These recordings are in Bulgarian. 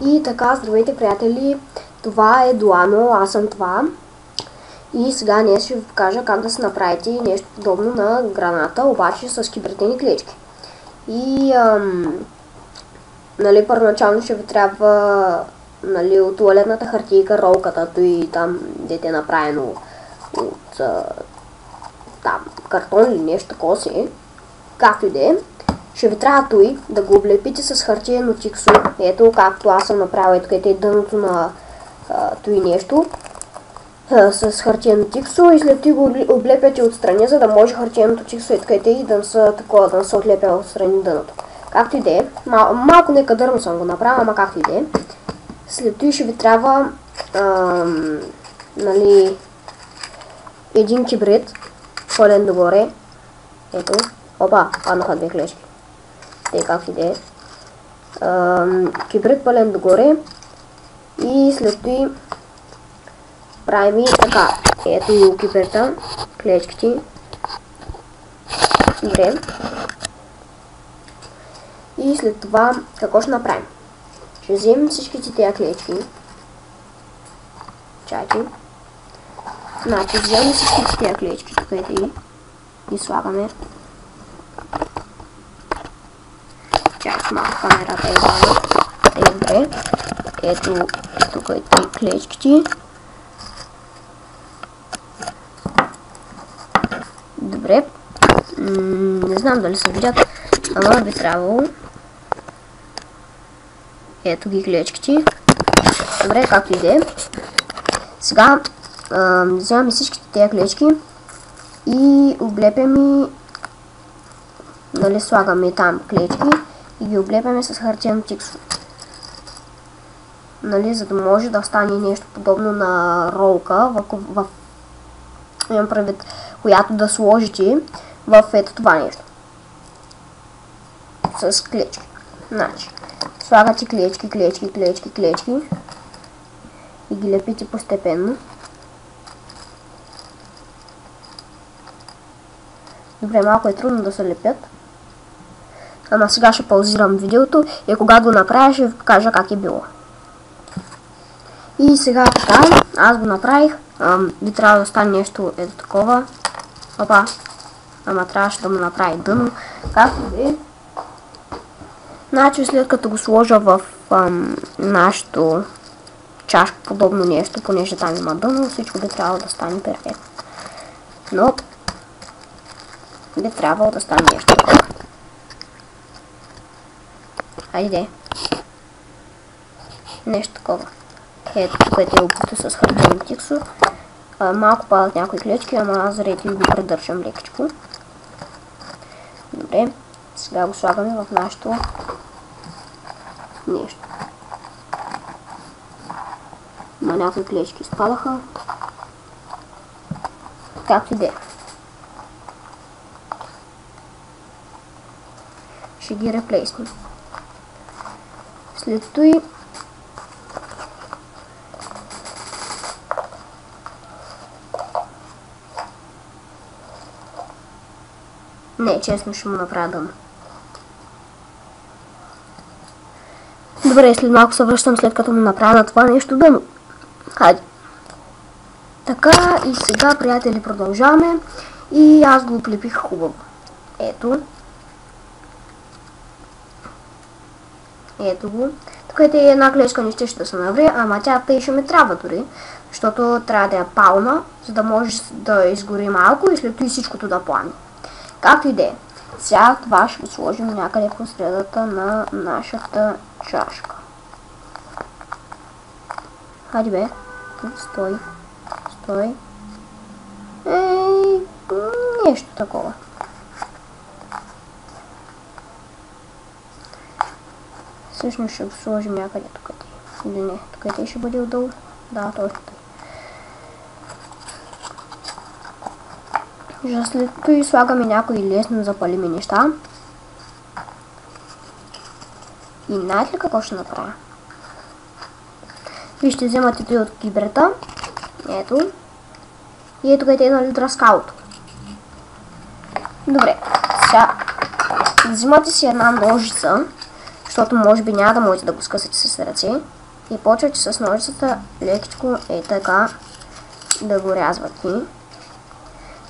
И така, здравейте приятели, това е Дуано, аз съм това. И сега днес ще ви покажа как да се направите нещо подобно на граната, обаче с кибритени клечки. И първоначално ще ви трябва от туалетната хартийка, ролката, и там дете е направено от картон или нещо такова си, както и да е. Ще ви трябва той да го облепите с хартиено тиксо, ето както аз съм направил, ето е дъното на той нещо, с хартиено тиксо и след това го облепяте отстрани, за да може хартиеното тиксо ето и да не се отлепя отстрани дъното. Както и да е, малко некадърно съм го направил, ама както и да е. След това ще ви трябва един кибрид, пълен догоре, ето, опа, паднаха две клечки. Както и да е. Кибрид пълен догоре и след това правим и така. Ето и кибрита, клечките. Добре. И след това какво ще направим? Ще вземем всичките тези клечки. Чакайте. Значи вземем всичките тези клечки, тук ето и слагаме. Чакай малко камерата е бана. Добре. Ето тук и клечките. Добре. Не знам дали се видят, ама би трябвало. Ето ги клечките. Добре, както и да е. Сега вземаме всичките тези клечки и облепяме, слагаме там клечки и ги облепяме с хартиено тиксо. За да може да стане нещо подобно на ролка, имам предвид, която да сложите в ето това нещо. С клечки. Значи, слагате клечки и ги лепите постепенно. Добре, малко е трудно да се лепят. Ама сега ще паузирам видеото и когато го направя ще ви покажа как е било. И сега така, аз го направих. Би трябва да стане нещо ето такова. Опа. Ама трябваше да му направи дъно. Както да е. Значи след като го сложа в нашото чашка подобно нещо, понеже там има дъно, всичко би трябвало да стане перфектно. Но би трябвало да стане нещо такова. Хайде. Нещо такова. Ето тук е обуто с хартиено тиксо. Малко падат някои клечки, ама аз заради го придържам лекичко. Добре. Сега го слагаме в нашото нещо. Има някои клечки спадаха. Както и да е. Ще ги реплейснем. След това не, честно ще му направя дъно. Добре, след малко се връщам, след като му направя на това нещо дъно. Хайде. Така, и сега, приятели, продължаваме. И аз го оплепих хубаво. Ето. Ето го. Тук е една клечка не ще да се навре, ама тя тъй ще ми трябва дори. Защото трябва да я пална, за да може да изгори малко и след това всичкото да плане. Както и да е. Сега това ще го сложим някъде по средата на нашата чашка. Хайде бе. Стой. Стой. Нещо такова. Всъщност ще го сложим някъде тук. Или не, тук ще бъде отдолу. Да, точно тъй. След това слагаме някои лесно запалими неща. И знаете ли какво ще направя? Вижте, вземате той от кибрита. Ето. И ето къде е дръскалото. Добре. Сега взимате си една ножица, защото може би няма да можете да го скъсате с ръце. И почвате с ножицата лекичко така да го рязвате.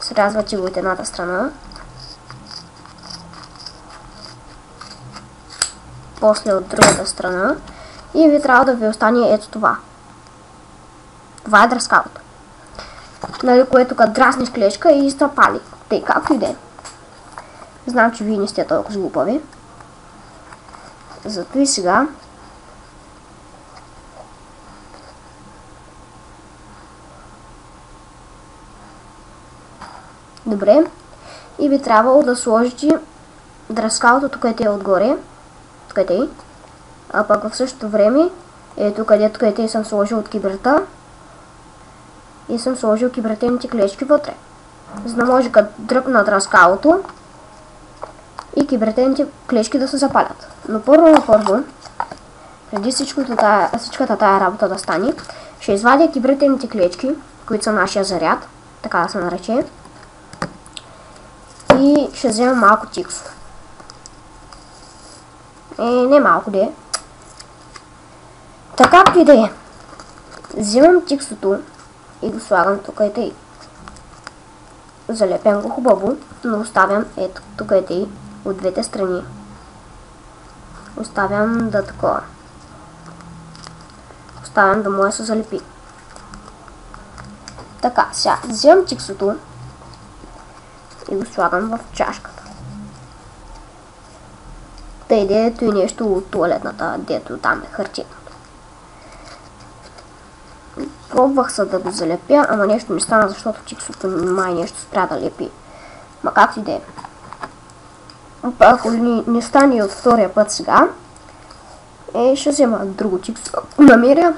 Срязвате го от едната страна. После от другата страна. И ви трябва да ви остане ето това. Това е дръскалото. Нали, което като драснеш клечка и изтрапали. Тъй, както и да е. Знам, че вие не сте толкова глупави. Зато и сега добре. И би трябвало да сложите дръскалото тук е отгоре. Тук е. А пък в същото време ето където е съм сложил от кибрата. И съм сложил кибратените клечки вътре. За да може като дръпна дръскалото и кибратените клечки да се запалят. Но първо, преди всичката тая работа да стане, ще извадя кибратените клечки, които са нашия заряд, така да се нарече. И ще взема малко тиксо. Не малко де. Така както и да е. Взимам тиксото и го слагам тук и тъй. Залепям го хубаво, но оставям ето тук и тъй от двете страни. Оставям да такова. Оставям да му се залепи. Така, сега взимам тиксото и го слагам в чашката. Тъй дето и нещо от туалетната, дето там е хартията. Пробвах се да го залепя, ама нещо не стана, защото тиксото май нещо спря да лепи. Ма както и да е. Ако не стане от втория път сега, ще взема друго тиксо. Намеря.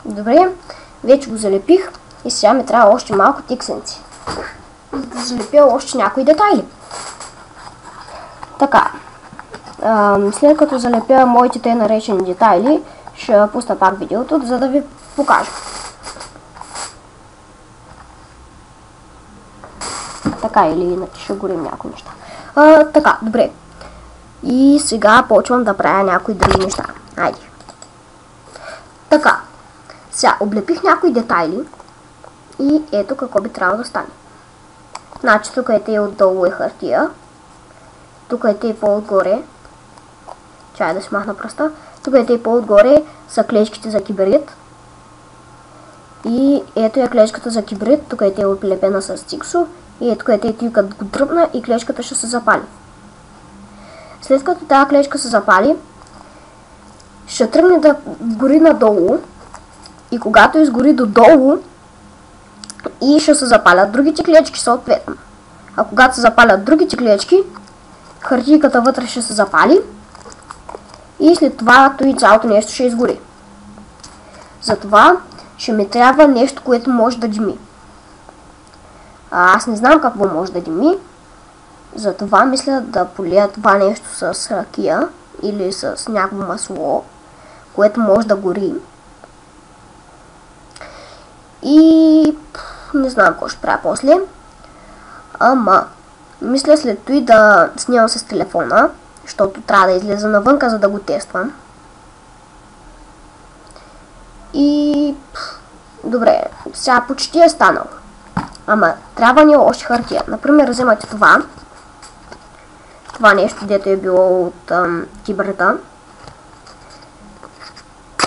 Добре, вече го залепих и сега ми трябва още малко тиксенци. За да залепя още някои детайли. Така, след като залепя моите те наречени детайли, ще пусна пак видеото, за да ви покажа. Така или иначе ще горим някои неща. Така, добре. И сега почвам да правя някои други неща. Айде. Така. Сега облепих някои детайли и ето какво би трябвало да стане. Значи тук е отдолу е хартия. Тук е по-отгоре. Чай да си махна пръста. Тук е по-отгоре са клечките за кибрид. И ето е клечката за кибрид. Тук е отлепена с тиксо. И ето е като го дръпна и клечката ще се запали. След като тази клечка се запали, ще тръгне да гори надолу. И когато изгори додолу, и ще се запалят другите клечки съответно. А когато се запалят другите клечки, хартийката вътре ще се запали и след това и цялото нещо ще изгори. Затова ще ми трябва нещо, което може да дими. Аз не знам какво може да дими, затова мисля да полия това нещо с ракия или с някакво масло, което може да гори. И не знам какво ще правя после. Ама мисля след това да снимам с телефона, защото трябва да излеза навънка, за да го тествам. И добре, сега почти е станал. Ама трябва ни още хартия. Например, вземате това. Това нещо, дето е било от кибрата.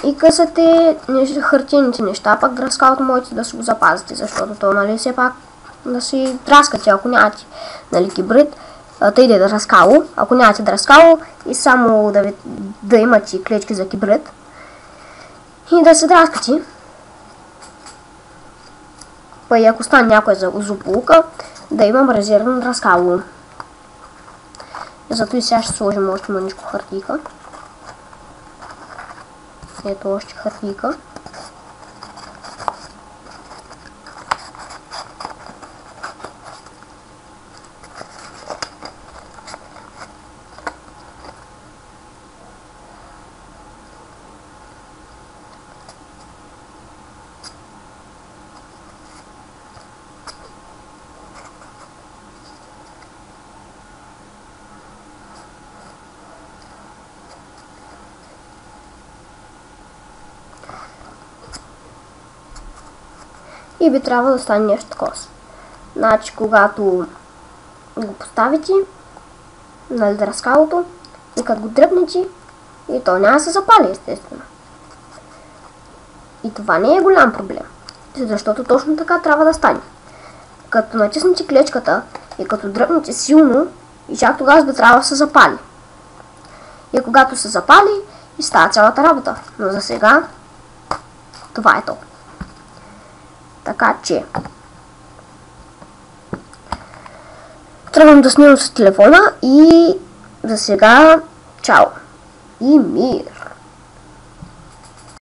И късате хартийните неща, пак дръскалото можете да си го запазите, защото то, нали, все пак да си драскате, ако нямате, нали, кибрид, тъй да е дръскало, ако нямате дръскало и само да имате клечки за кибрид и да се драскате. Па и ако стане някоя за злополука, да имам резервно дръскало. Зато и сега ще сложим още мъничко хартийка. Ето още хартийка. И би трябвало да стане нещо такова. Значи, когато го поставите на дръскалото и като го дръпнете, и то няма да се запали, естествено. И това не е голям проблем, защото точно така трябва да стане. Като натиснете клечката и като дръпнете силно, и чак тогава би трябва да се запали. И когато се запали, и става цялата работа. Но за сега, това е то. Така че тръгвам да снимам с телефона и за сега чао и мир!